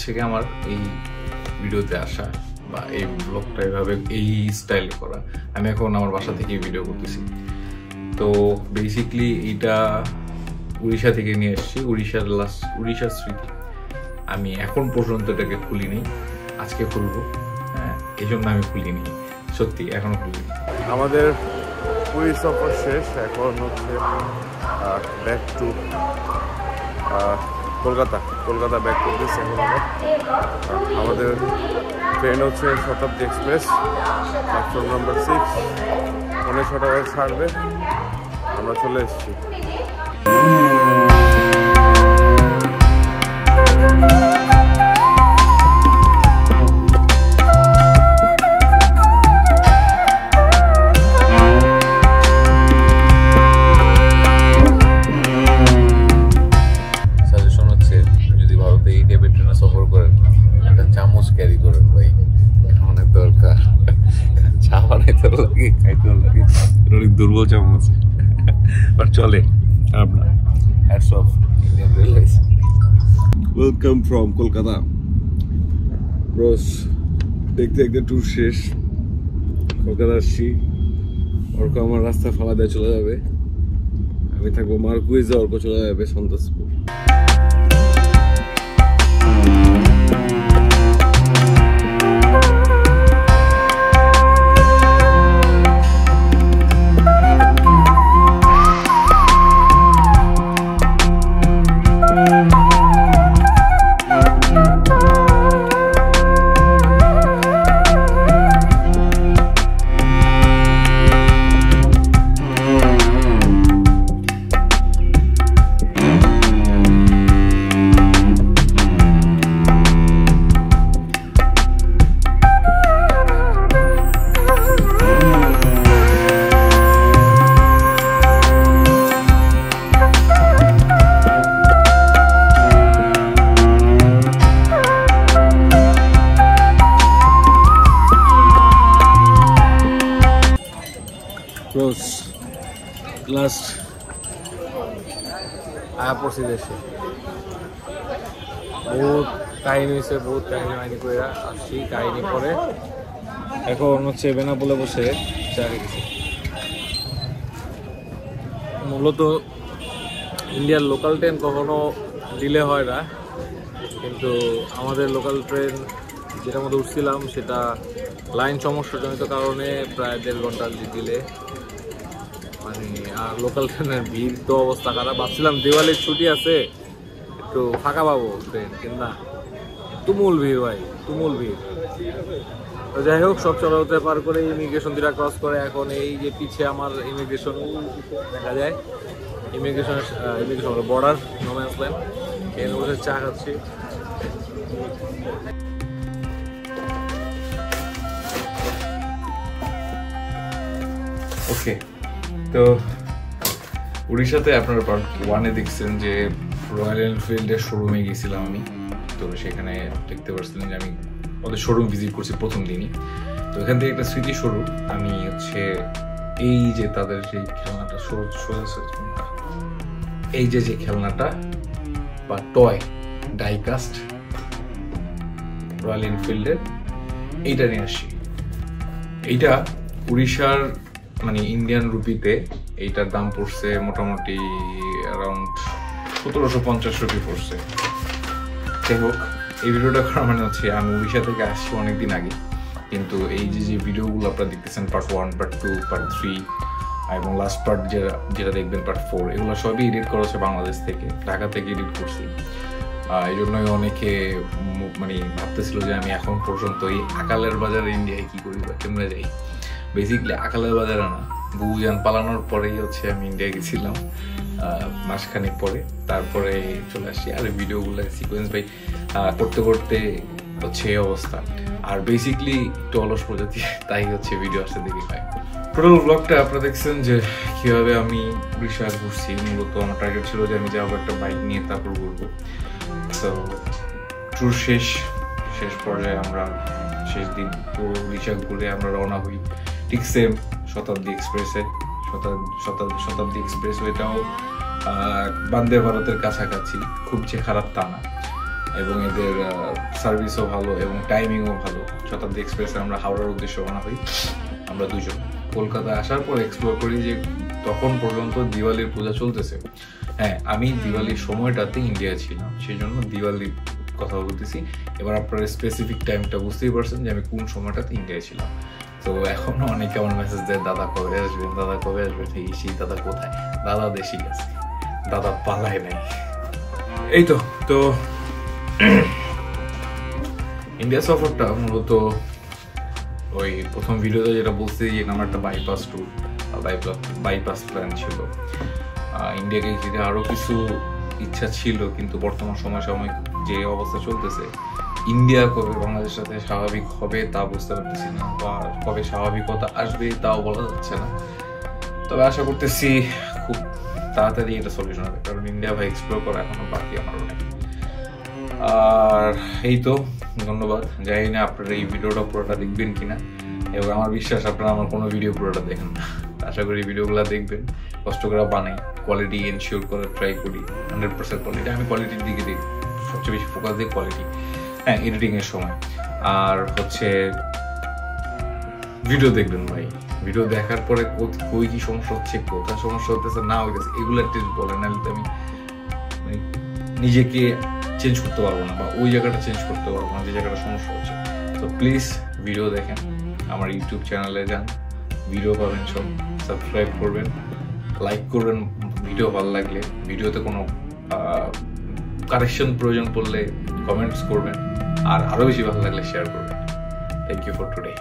হচ্ছে কি আমার এই ভিডিওতে আসা বা এই ব্লগটা এভাবে এই স্টাইলে করা। আমি এখন আমার বাসা থেকে ভিডিও করতেছি। তো বেসিকলি এটা উড়িষ্যা থেকে নিয়ে এসেছি, উড়িষ্যার স্মৃতি। আমি এখন পর্যন্ত এটাকে খুলিনি, আজকে খুলবো। হ্যাঁ, এই জন্য আমি খুলিনি, সত্যি এখনো খুলিনি। আমাদের পুরী সফর শেষ, এখন হচ্ছে ব্যাক টু কলকাতা ব্যাক করতেছি। এখন আমাদের ট্রেন হচ্ছে শতাব্দী এক্সপ্রেস, প্ল্যাটফর্ম নাম্বার 6, 6:15 ছাড়বে। আমরা চলে এসেছি। দুর্বল চামচ বাট চলে। আমরা hats off Indian railways. Welcome from Kolkata. রোজ দেখতে দেখতে ট্যুর শেষ, কলকাতা আসছি। অর্ক আমার রাস্তা ফালা দিয়ে চলে যাবে, আমি থাকবো মার্কুইজে, অর্ক চলে যাবে সন্তোষপুর। লাস্ট আয়া পড়ছি দেশে, বহুত কাহিনী হয়েছে, বহুত কাহিনী করে আসছি। কাহিনী পরে এখন হচ্ছে বেনাপোলে বসে চা খেয়েছি। মূলত ইন্ডিয়ার লোকাল ট্রেন কখনো ডিলে হয় না, কিন্তু আমাদের লোকাল ট্রেন যেটার মধ্যে উঠছিলাম সেটা লাইন সমস্যাজনিত কারণে প্রায় 1.5 ঘন্টা ডিলে। মানে আর লোকাল ট্রেনের ভিড় তো অবস্থা খারাপ। ভাবছিলাম দিওয়ালির ছুটি আছে, একটু ফাঁকা পাবো ট্রেন, কিন্তু না, তুমুল ভিড় ভাই, তুমুল ভিড়। তো যাই হোক, সব চলাতে পার করে ইমিগ্রেশন দিরা ক্রস করে এখন এই যে পিছিয়ে আমার ইমিগ্রেশন দেখা যায়, immigration border, no man's land. এখানে বসে চা খাচ্ছি। ওকে, তো উড়িষ্যাতে আপনারা পার্ট 1-এ দেখছেন যে রয়্যাল এনফিল্ডের শোরুমে গেছিলাম আমি। তো সেখানে দেখতে পাচ্ছিলেন যে আমি ওদের শোরুম ভিজিট করছি প্রথম দিনই। তো এখান থেকে একটা স্মৃতি স্বরূপ আমি হচ্ছে এই যে তাদের যে খেলনাটা, এই যে খেলনাটা বা টয় ডাইকাস্ট রয়্যাল এনফিল্ডের, এইটা নিয়ে আসছি। এইটা উড়িষ্যার মানে ইন্ডিয়ান রুপিতে এইটার দাম পড়ছে মোটামুটি অ্যারাউন্ড 1750 রুপি পড়ছে। যাই হোক, এই ভিডিওটা করা মানে হচ্ছে আমি উড়িষ্যা থেকে আসছি অনেকদিন আগে, কিন্তু এই যে ভিডিওগুলো আপনারা দেখতেছেন পার্ট 1, পার্ট 2, পার্ট 3 এবং লাস্ট পার্ট যেটা দেখবেন পার্ট 4, এগুলো সবই এডিট করা হচ্ছে বাংলাদেশ থেকে, ঢাকা থেকে এডিট করছি। এই জন্যই অনেকে মানে ভাবতেছিল যে আমি এখন পর্যন্ত এই আকালের বাজারে ইন্ডিয়ায় কি করি বা কেমনে যাই। বেসিকলি আকালের বাজারে না, বুবুজান পালানোর পরেই হচ্ছে আমি ইন্ডিয়া গেছিলাম মাসখানেক পরে, তারপরে চলে আসি। আর ভিডিওগুলো সিকোয়েন্স বাই করতে করতে হচ্ছে এই অবস্থা। আর বেসিকলি একটু অলস প্রজাতি, তাই হচ্ছে ভিডিও আসতে দেরি হয়। টোটাল ব্লগটা আপনারা দেখছেন যে কীভাবে আমি উড়িষ্যা ঘুরছি। মূলত আমার টার্গেট ছিল যে আমি যাবো একটা বাইক নিয়ে, তারপর ঘুরবো। তো ট্যুর শেষ পর্যায়ে আমরা শেষ দিন পুরো উড়িষ্যা ঘুরে আমরা রওনা হই ঠিক সেম শতাব্দী এক্সপ্রেসে। শতাব্দী এক্সপ্রেস ওইটাও বন্দে ভারতের কাছাকাছি, খুব যে খারাপ তা না। এবং এদের সার্ভিসও ভালো এবং টাইমিংও ভালো। শতাব্দী এক্সপ্রেসে আমরা হাওড়ার উদ্দেশ্যে রওনা হই আমরা দুজন। কলকাতায় আসার পর এক্সপ্লোর করি যে তখন পর্যন্ত দিওয়ালির পূজা চলতেছে। হ্যাঁ, আমি দিওয়ালির সময়টাতে ইন্ডিয়া ছিলাম, সেই জন্য দিওয়ালির কথা বলতেছি। এবার আপনারা স্পেসিফিক টাইমটা বুঝতেই পারছেন যে আমি কোন সময়টাতে ইন্ডিয়ায় ছিলাম। তো এখনো অনেকে আমার মেসেজ দেয়, দাদা কবে আসবেন, দাদা কবে আসবেন। সেই দাদা কোথায়? দাদা দেশেই আছে, দাদা পালায় নাই। এই তো ইন্ডিয়া সফরটা মূলত ওই প্রথম ভিডিওতে যেটা বলছি যে আমার একটা বাইপাস প্ল্যান ছিল। ইন্ডিয়াকে ঘিরে আরো কিছু ইচ্ছা ছিল, কিন্তু বর্তমান সমসাময়িক যে অবস্থা চলতেছে, ইন্ডিয়া কবে বাংলাদেশের সাথে স্বাভাবিক হবে তা বুঝতে পারতেছি না, বা কবে স্বাভাবিকতা আসবে তাও বলা যাচ্ছে না। তবে আশা করতেছি খুব তাড়াতাড়ি এটা সলিউশন হবে, কারণ ইন্ডিয়া ভাই এক্সপ্লোর করা এখনো বাকি আমার অনেক। আর এই তো, ধন্যবাদ। জানি না আপনারা এই ভিডিওটা পুরোটা দেখবেন কিনা, এবং আমার বিশ্বাস আপনারা আমার কোনো ভিডিও পুরোটা দেখেন না। আশা করি ভিডিওগুলো দেখবেন, কষ্ট করে বানাই, কোয়ালিটি এনশিওর করে ট্রাই করি, 100% কোয়ালিটি। আমি কোয়ালিটির দিকে দিই, সবচেয়ে বেশি ফোকাস দিই কোয়ালিটি, হ্যাঁ, এডিটিংয়ের সময়। আর হচ্ছে ভিডিও দেখবেন ভাই, ভিডিও দেখার পরে কই কি সমস্যা হচ্ছে, কোথায় সমস্যা হতেছে না হইতেছে, এগুলো টেস্ট বলে না, আমি নিজেকে চেঞ্জ করতে পারবো না, বা ওই জায়গাটা চেঞ্জ করতে পারবো না যে জায়গাটা সমস্যা হচ্ছে। তো প্লিজ ভিডিও দেখেন, আমার ইউটিউব চ্যানেলে যান, ভিডিও পাবেন সব, সাবস্ক্রাইব করবেন, লাইক করবেন ভিডিও ভালো লাগলে, ভিডিওতে কোনো কারেকশন প্রয়োজন পড়লে কমেন্টস করবেন, আর আরো বেশি ভালো লাগলে শেয়ার করবেন। Thank you for today.